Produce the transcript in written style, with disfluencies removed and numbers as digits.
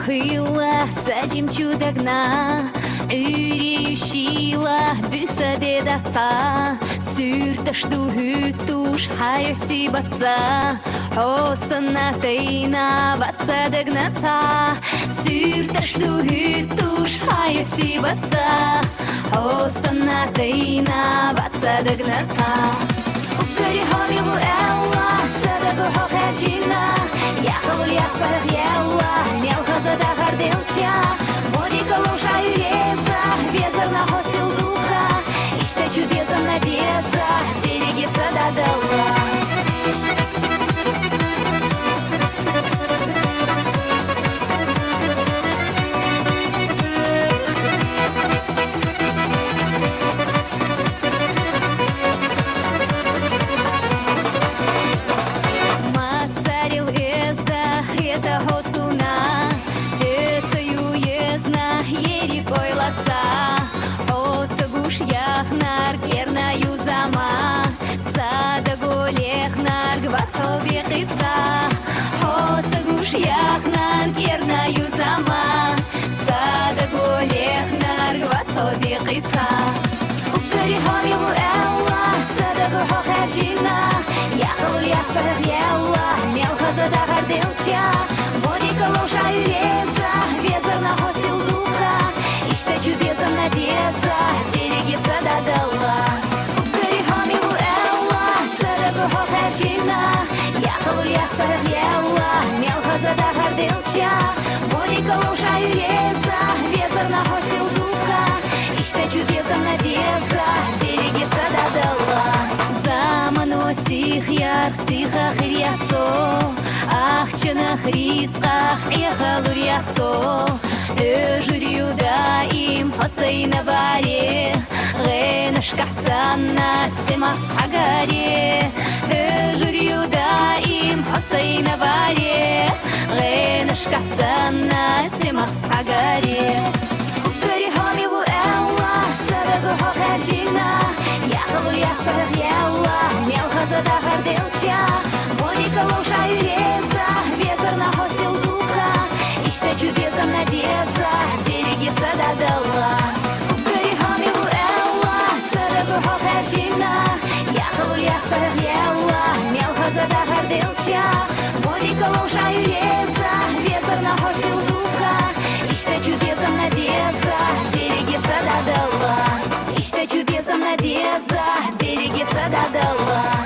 Хыла садим чудогна, Үйреющила бүсаде датса, Сүрташту хүттуш хайоси батса, Хосына тейна батса дагнаца, Сүрташту хүттуш хайоси батса, Хосына тейна батса дагнаца. Укари хомилу элла, садагу хохачина, Яхалу яцарах елла, Мелхаза дахар делча, Водика луша юреза, Везар нахосил духа, Иште чудесом надеться, Береги сада дала. Яхнар кернаю сама, Сада голехнар гвацо беqiца. Укари хомилу элла, Сада гохачина, Яхалу яцарах елла, Мелхаза дахар делча, Водика луша юреза, Везар нахосил духа, Иште чудесом надеться, Береги сада дала. Укари хомилу элла, Сада гохачина, Яхалу яцарах елла, Мелхаза дахар делча, Водика луша юреза, Везар нахосил духа, Иште чудесом надеться, Береги сада дала. Заману сихьях сихах ирьяцо, Ах чынах рицках эхалур яцо, Эжирю даим хосейна баре, Гэнаш кахсанна семах сагаре, Эжирю даим хосейна баре, Гэнаш кахсанна семах сагаре. Укари хомилу элла, Садагу хохачина, Яхалур яцарах елла, Мелхаза дахар делча, Водика луша юреза, Везар нахосил духа, Иште чудесом надеться, Береги сада дала. Укари хомилу элла, Садагу хохачина, Яхалур яцарах елла, Мелхаза дахар делча, Водика луша юреза, Везар нахосил духа, Иште чудесом надеться, Береги сада дала. Иште чудесом надеться, Береги сада дала.